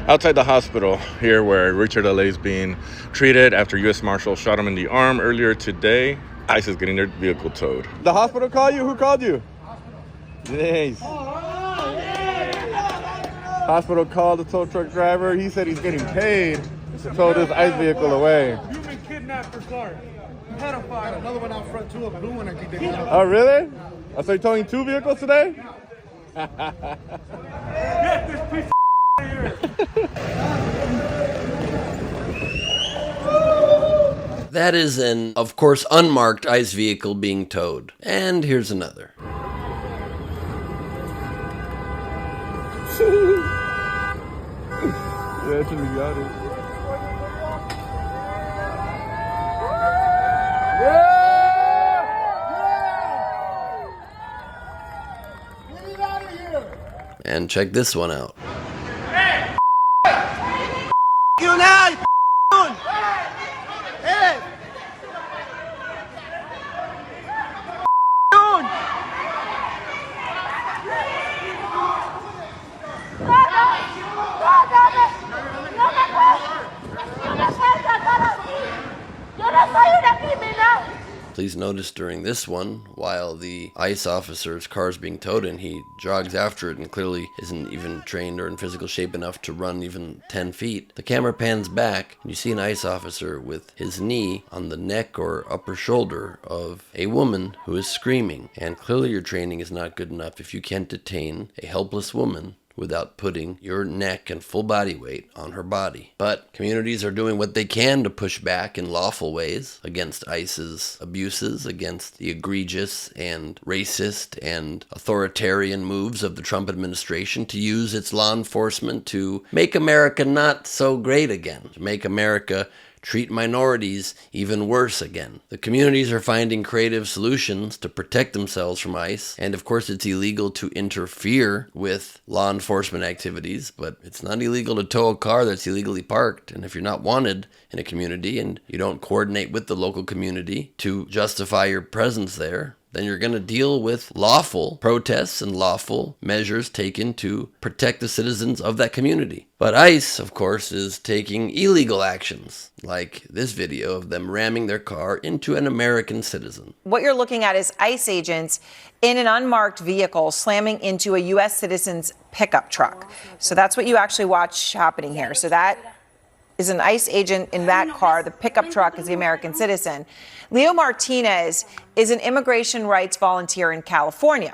outside the hospital here where Richard LA is being treated after U.S. Marshals shot him in the arm earlier today. ICE is getting their vehicle towed. The hospital called you? Who called you? Nice. Hospital called the tow truck driver. He said he's getting paid to tow this ICE vehicle away. You've been kidnapped for Clark. Pedophile. Another one out front too, a blue one. Oh, really? So you're towing 2 vehicles today? Get this piece of here. That is an, of course, unmarked ICE vehicle being towed. And here's another. Yeah, actually got it. And check this one out. You now, you Hey! Please notice during this one, while the ICE officer's car is being towed and he jogs after it and clearly isn't even trained or in physical shape enough to run even 10 feet, the camera pans back and you see an ICE officer with his knee on the neck or upper shoulder of a woman who is screaming. And clearly your training is not good enough if you can't detain a helpless woman without putting your neck and full body weight on her body. But communities are doing what they can to push back in lawful ways against ICE's abuses, against the egregious and racist and authoritarian moves of the Trump administration to use its law enforcement to make America not so great again, to make America treat minorities even worse again. The communities are finding creative solutions to protect themselves from ICE, and of course it's illegal to interfere with law enforcement activities, but it's not illegal to tow a car that's illegally parked. And if you're not wanted in a community and you don't coordinate with the local community to justify your presence there, then you're going to deal with lawful protests and lawful measures taken to protect the citizens of that community. But ICE, of course, is taking illegal actions, like this video of them ramming their car into an American citizen. What you're looking at is ICE agents in an unmarked vehicle slamming into a U.S. citizen's pickup truck. So that's what you actually watch happening here. So that is an ICE agent in that car. The pickup truck is the American citizen. Leo Martinez is an immigration rights volunteer in California.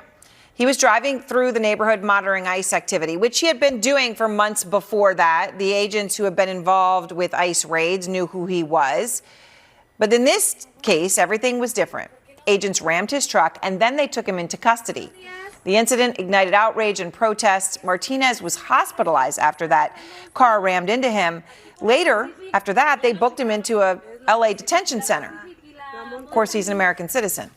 He was driving through the neighborhood monitoring ICE activity, which he had been doing for months before that. The agents who had been involved with ICE raids knew who he was. But in this case, everything was different. Agents rammed his truck and then they took him into custody. The incident ignited outrage and protests. Martinez was hospitalized after that car rammed into him. Later, after that, they booked him into a LA detention center. Of course, he's an American citizen.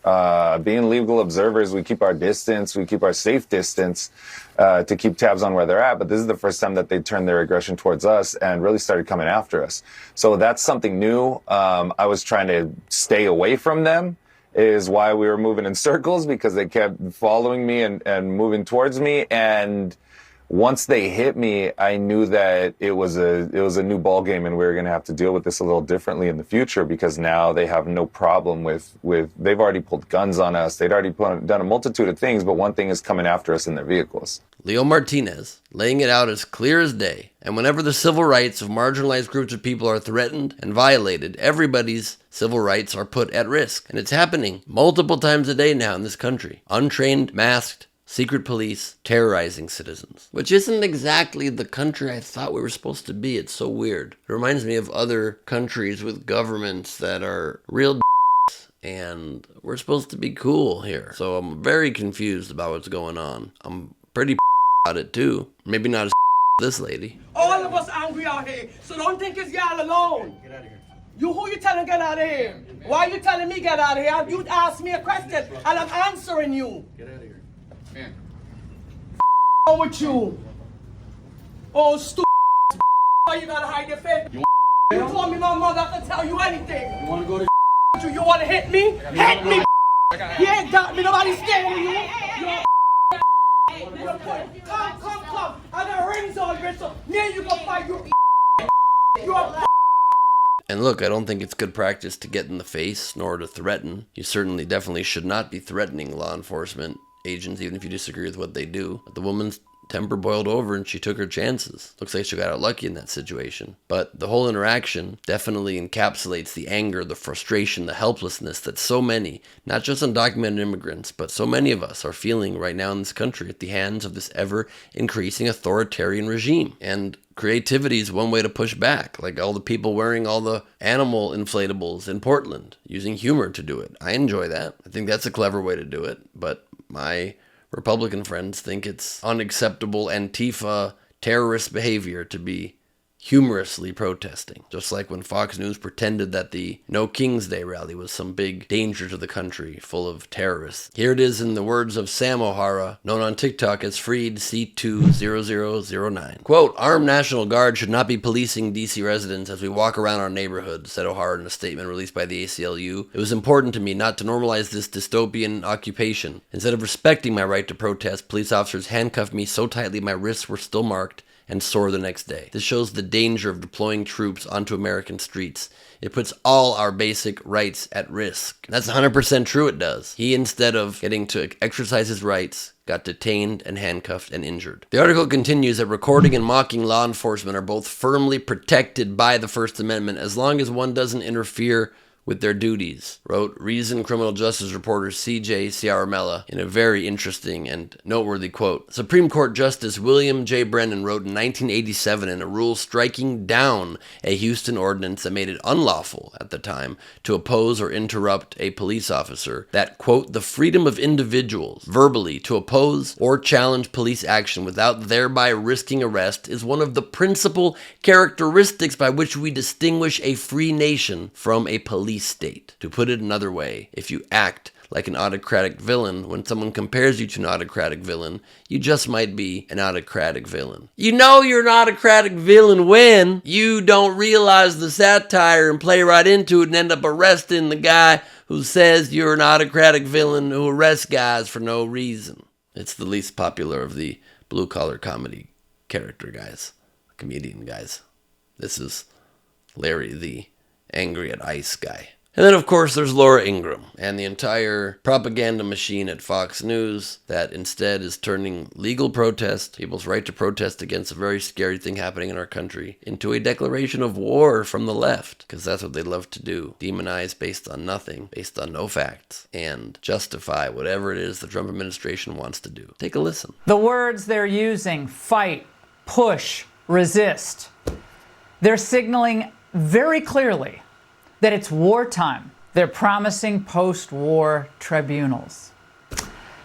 Being legal observers, we keep our distance, we keep our safe distance to keep tabs on where they're at. But this is the first time that they turned their aggression towards us and really started coming after us. So that's something new. I was trying to stay away from them, is why we were moving in circles, because they kept following me and moving towards me. And once they hit me, I knew that it was a new ball game, and we were going to have to deal with this a little differently in the future, because now they have no problem with they've already pulled guns on us. They'd already done a multitude of things, but one thing is coming after us in their vehicles. Leo Martinez laying it out as clear as day. And whenever the civil rights of marginalized groups of people are threatened and violated, everybody's civil rights are put at risk. And it's happening multiple times a day now in this country. Untrained, masked, secret police terrorizing citizens, which isn't exactly the country I thought we were supposed to be. It's so weird. It reminds me of other countries with governments that are real and we're supposed to be cool here. So I'm very confused about what's going on. I'm pretty about it too. Maybe not as this lady. All of us angry out here, so don't think it's y'all alone. Get out of here. Who you telling get out of here? Why you telling me get out of here? You asked me a question and I'm answering you. Get out of here. Man. What's with you? Oh, stupid. Why you gotta hide your face? You told me my mother can tell you anything. You wanna go to You wanna hit me? Hit me. You ain't got me. Nobody's scared of you. Come. I got rings on, bitch. So me and you go fight. Yeah, you a And look, I don't think it's good practice to get in the face, nor to threaten. You certainly definitely should not be threatening law enforcement agents, even if you disagree with what they do. But the woman's temper boiled over and she took her chances. Looks like she got out lucky in that situation. But the whole interaction definitely encapsulates the anger, the frustration, the helplessness that so many, not just undocumented immigrants, but so many of us are feeling right now in this country at the hands of this ever-increasing authoritarian regime. And creativity is one way to push back, like all the people wearing all the animal inflatables in Portland, using humor to do it. I enjoy that. I think that's a clever way to do it, but my Republican friends think it's unacceptable Antifa terrorist behavior to be humorously protesting. Just like when Fox News pretended that the No King's Day rally was some big danger to the country full of terrorists. Here it is in the words of Sam O'Hara, known on TikTok as Freed C20009. Quote, "Armed National Guard should not be policing DC residents as we walk around our neighborhood," said O'Hara in a statement released by the ACLU. "It was important to me not to normalize this dystopian occupation. Instead of respecting my right to protest, police officers handcuffed me so tightly my wrists were still marked and sore the next day. This shows the danger of deploying troops onto American streets. It puts all our basic rights at risk." That's 100% true, it does. He, instead of getting to exercise his rights, got detained and handcuffed and injured. The article continues that recording and mocking law enforcement are both firmly protected by the First Amendment as long as one doesn't interfere with their duties, wrote Reason criminal justice reporter C.J. Ciaramella in a very interesting and noteworthy quote. Supreme Court Justice William J. Brennan wrote in 1987 in a rule striking down a Houston ordinance that made it unlawful at the time to oppose or interrupt a police officer that, quote, "the freedom of individuals verbally to oppose or challenge police action without thereby risking arrest is one of the principal characteristics by which we distinguish a free nation from a police state. To put it another way, if you act like an autocratic villain when someone compares you to an autocratic villain, you just might be an autocratic villain. You know you're an autocratic villain when you don't realize the satire and play right into it and end up arresting the guy who says you're an autocratic villain who arrests guys for no reason." It's the least popular of the blue-collar comedy character guys, comedian guys. This is Larry the angry at ICE guy. And then, of course, there's Laura Ingraham and the entire propaganda machine at Fox News that instead is turning legal protest, people's right to protest against a very scary thing happening in our country, into a declaration of war from the left, because that's what they love to do. Demonize based on nothing, based on no facts, and justify whatever it is the Trump administration wants to do. Take a listen. The words they're using, fight, push, resist, they're signaling very clearly that it's wartime. They're promising post-war tribunals.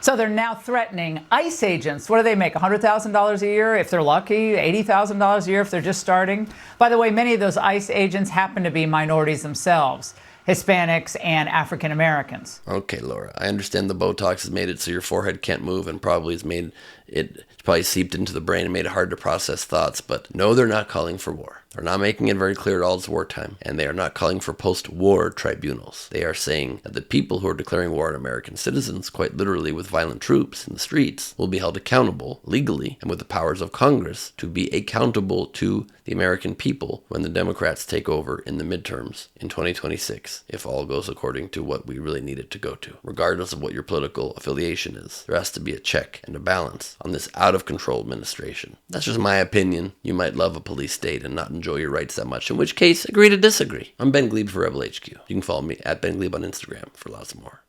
So they're now threatening ICE agents. What do they make, $100,000 a year if they're lucky, $80,000 a year if they're just starting? By the way, many of those ICE agents happen to be minorities themselves, Hispanics and African Americans. Okay, Laura, I understand the Botox has made it so your forehead can't move and probably has made it, probably seeped into the brain and made it hard to process thoughts, but no, they're not calling for war. They're not making it very clear at all it's wartime, and they are not calling for post-war tribunals. They are saying that the people who are declaring war on American citizens, quite literally with violent troops in the streets, will be held accountable legally and with the powers of Congress to be accountable to the American people when the Democrats take over in the midterms in 2026, if all goes according to what we really need it to go to. Regardless of what your political affiliation is, there has to be a check and a balance on this out-of-control administration. That's just my opinion. You might love a police state and not enjoy your rights that much, in which case, agree to disagree. I'm Ben Gleib for Rebel HQ. You can follow me at Ben Gleib on Instagram for lots more.